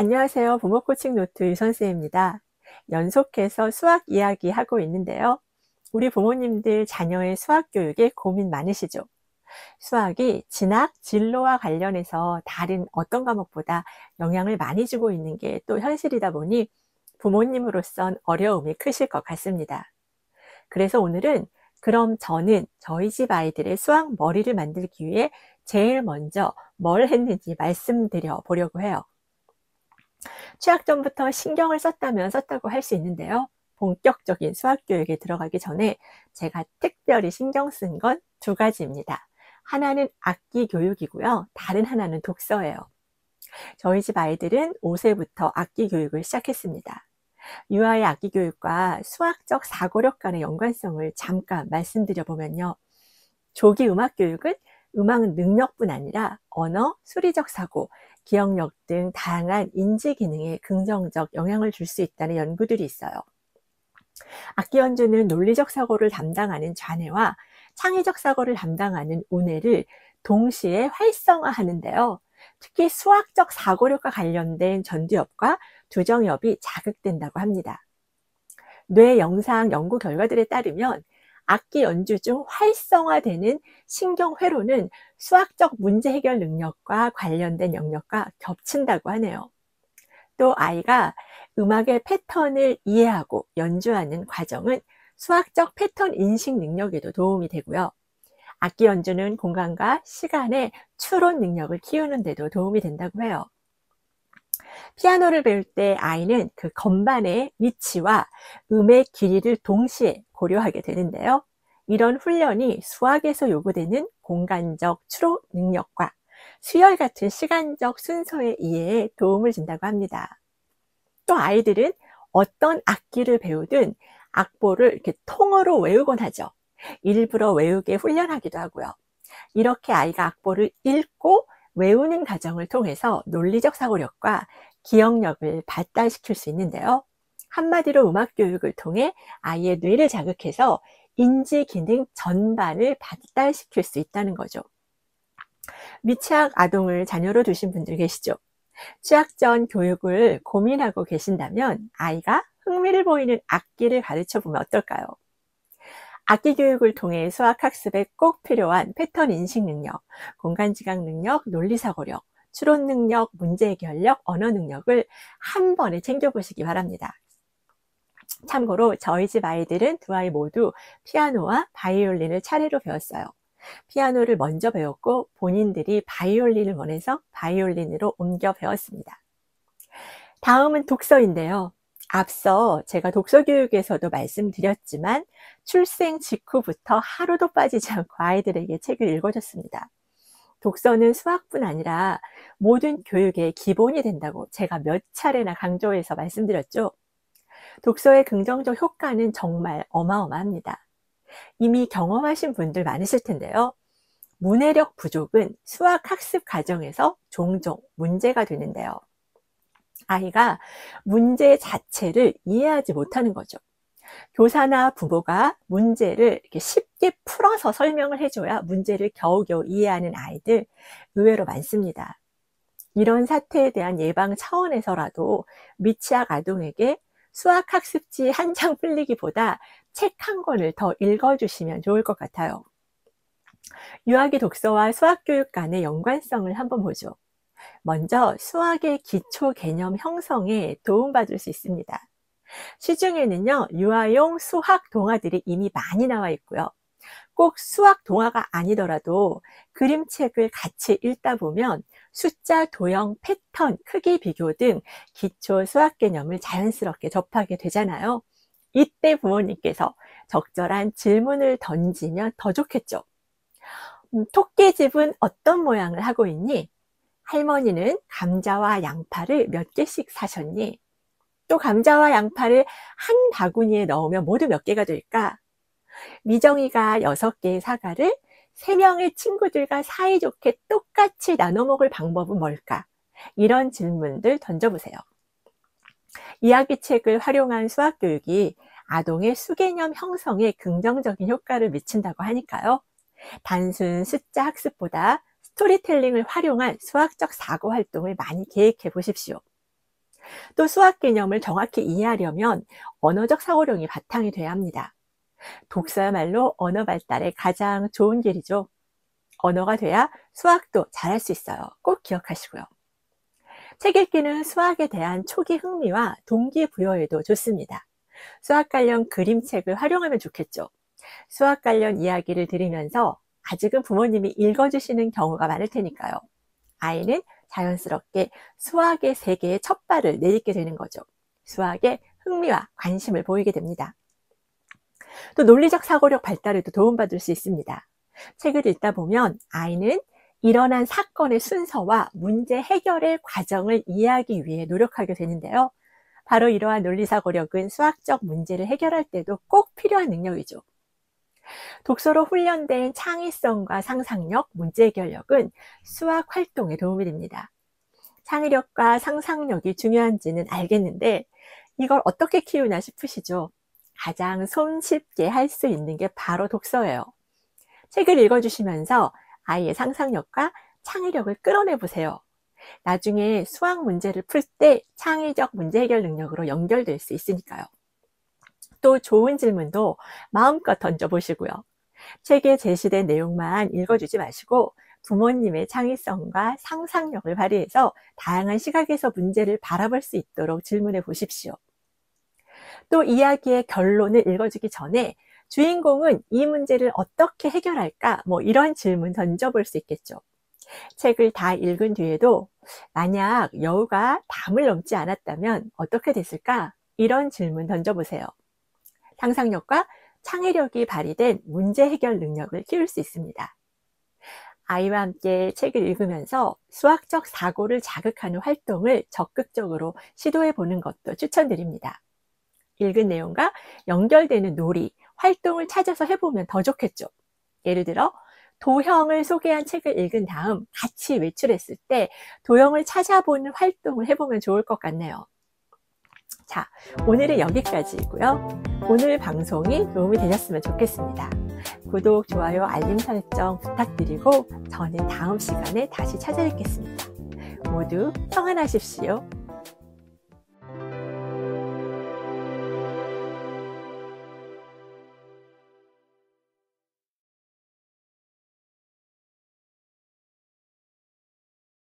안녕하세요. 부모 코칭 노트 유선생입니다. 연속해서 수학 이야기 하고 있는데요. 우리 부모님들 자녀의 수학 교육에 고민 많으시죠? 수학이 진학, 진로와 관련해서 다른 어떤 과목보다 영향을 많이 주고 있는 게 또 현실이다 보니 부모님으로선 어려움이 크실 것 같습니다. 그래서 오늘은 그럼 저는 저희 집 아이들의 수학 머리를 만들기 위해 제일 먼저 뭘 했는지 말씀드려 보려고 해요. 취학 전부터 신경을 썼다면 썼다고 할 수 있는데요. 본격적인 수학 교육에 들어가기 전에 제가 특별히 신경 쓴 건 두 가지입니다. 하나는 악기 교육이고요. 다른 하나는 독서예요. 저희 집 아이들은 5세부터 악기 교육을 시작했습니다. 유아의 악기 교육과 수학적 사고력 간의 연관성을 잠깐 말씀드려 보면요. 조기 음악 교육은 음악 능력뿐 아니라 언어, 수리적 사고, 기억력 등 다양한 인지 기능에 긍정적 영향을 줄 수 있다는 연구들이 있어요. 악기 연주는 논리적 사고를 담당하는 좌뇌와 창의적 사고를 담당하는 우뇌를 동시에 활성화하는데요. 특히 수학적 사고력과 관련된 전두엽과 두정엽이 자극된다고 합니다. 뇌 영상 연구 결과들에 따르면 악기 연주 중 활성화되는 신경회로는 수학적 문제 해결 능력과 관련된 영역과 겹친다고 하네요. 또 아이가 음악의 패턴을 이해하고 연주하는 과정은 수학적 패턴 인식 능력에도 도움이 되고요. 악기 연주는 공간과 시간의 추론 능력을 키우는 데도 도움이 된다고 해요. 피아노를 배울 때 아이는 그 건반의 위치와 음의 길이를 동시에 고려하게 되는데요. 이런 훈련이 수학에서 요구되는 공간적 추론 능력과 수열 같은 시간적 순서의 이해에 도움을 준다고 합니다. 또 아이들은 어떤 악기를 배우든 악보를 이렇게 통으로 외우곤 하죠. 일부러 외우게 훈련하기도 하고요. 이렇게 아이가 악보를 읽고 외우는 과정을 통해서 논리적 사고력과 기억력을 발달시킬 수 있는데요. 한마디로 음악 교육을 통해 아이의 뇌를 자극해서 인지 기능 전반을 발달시킬 수 있다는 거죠. 미취학 아동을 자녀로 두신 분들 계시죠? 취학 전 교육을 고민하고 계신다면 아이가 흥미를 보이는 악기를 가르쳐 보면 어떨까요? 악기 교육을 통해 수학 학습에 꼭 필요한 패턴 인식 능력, 공간 지각 능력, 논리 사고력, 추론 능력, 문제 해결력, 언어 능력을 한 번에 챙겨보시기 바랍니다. 참고로 저희 집 아이들은 두 아이 모두 피아노와 바이올린을 차례로 배웠어요. 피아노를 먼저 배웠고 본인들이 바이올린을 원해서 바이올린으로 옮겨 배웠습니다. 다음은 독서인데요. 앞서 제가 독서 교육에서도 말씀드렸지만 출생 직후부터 하루도 빠지지 않고 아이들에게 책을 읽어줬습니다. 독서는 수학뿐 아니라 모든 교육의 기본이 된다고 제가 몇 차례나 강조해서 말씀드렸죠. 독서의 긍정적 효과는 정말 어마어마합니다. 이미 경험하신 분들 많으실 텐데요. 문해력 부족은 수학 학습 과정에서 종종 문제가 되는데요. 아이가 문제 자체를 이해하지 못하는 거죠. 교사나 부모가 문제를 이렇게 쉽게 풀어서 설명을 해줘야 문제를 겨우겨우 이해하는 아이들 의외로 많습니다. 이런 사태에 대한 예방 차원에서라도 미취학 아동에게 수학 학습지 한 장 풀리기보다 책 한 권을 더 읽어주시면 좋을 것 같아요. 유아기 독서와 수학 교육 간의 연관성을 한번 보죠. 먼저 수학의 기초 개념 형성에 도움받을 수 있습니다. 시중에는요, 유아용 수학 동화들이 이미 많이 나와 있고요. 꼭 수학 동화가 아니더라도 그림책을 같이 읽다 보면 숫자, 도형, 패턴, 크기 비교 등 기초 수학 개념을 자연스럽게 접하게 되잖아요. 이때 부모님께서 적절한 질문을 던지면 더 좋겠죠. 토끼집은 어떤 모양을 하고 있니? 할머니는 감자와 양파를 몇 개씩 사셨니? 또 감자와 양파를 한 바구니에 넣으면 모두 몇 개가 될까? 미정이가 6개의 사과를 3명의 친구들과 사이좋게 똑같이 나눠 먹을 방법은 뭘까? 이런 질문들 던져보세요. 이야기책을 활용한 수학교육이 아동의 수개념 형성에 긍정적인 효과를 미친다고 하니까요. 단순 숫자 학습보다 스토리텔링을 활용한 수학적 사고 활동을 많이 계획해 보십시오. 또 수학 개념을 정확히 이해하려면 언어적 사고력이 바탕이 돼야 합니다. 독서야말로 언어 발달에 가장 좋은 길이죠. 언어가 돼야 수학도 잘할 수 있어요. 꼭 기억하시고요. 책 읽기는 수학에 대한 초기 흥미와 동기부여에도 좋습니다. 수학 관련 그림책을 활용하면 좋겠죠. 수학 관련 이야기를 들으면서 아직은 부모님이 읽어주시는 경우가 많을 테니까요. 아이는 자연스럽게 수학의 세계에 첫 발을 내딛게 되는 거죠. 수학에 흥미와 관심을 보이게 됩니다. 또 논리적 사고력 발달에도 도움받을 수 있습니다. 책을 읽다 보면 아이는 일어난 사건의 순서와 문제 해결의 과정을 이해하기 위해 노력하게 되는데요. 바로 이러한 논리사고력은 수학적 문제를 해결할 때도 꼭 필요한 능력이죠. 독서로 훈련된 창의성과 상상력, 문제 해결력은 수학 활동에 도움이 됩니다. 창의력과 상상력이 중요한지는 알겠는데 이걸 어떻게 키우나 싶으시죠? 가장 손쉽게 할 수 있는 게 바로 독서예요. 책을 읽어주시면서 아이의 상상력과 창의력을 끌어내보세요. 나중에 수학 문제를 풀 때 창의적 문제 해결 능력으로 연결될 수 있으니까요. 또 좋은 질문도 마음껏 던져보시고요. 책에 제시된 내용만 읽어주지 마시고 부모님의 창의성과 상상력을 발휘해서 다양한 시각에서 문제를 바라볼 수 있도록 질문해 보십시오. 또 이야기의 결론을 읽어주기 전에 주인공은 이 문제를 어떻게 해결할까? 이런 질문 던져볼 수 있겠죠. 책을 다 읽은 뒤에도 만약 여우가 담을 넘지 않았다면 어떻게 됐을까? 이런 질문 던져보세요. 상상력과 창의력이 발휘된 문제 해결 능력을 키울 수 있습니다. 아이와 함께 책을 읽으면서 수학적 사고를 자극하는 활동을 적극적으로 시도해 보는 것도 추천드립니다. 읽은 내용과 연결되는 놀이, 활동을 찾아서 해보면 더 좋겠죠. 예를 들어 도형을 소개한 책을 읽은 다음 같이 외출했을 때 도형을 찾아보는 활동을 해보면 좋을 것 같네요. 자, 오늘은 여기까지이고요. 오늘 방송이 도움이 되셨으면 좋겠습니다. 구독, 좋아요, 알림 설정 부탁드리고 저는 다음 시간에 다시 찾아뵙겠습니다. 모두 평안하십시오.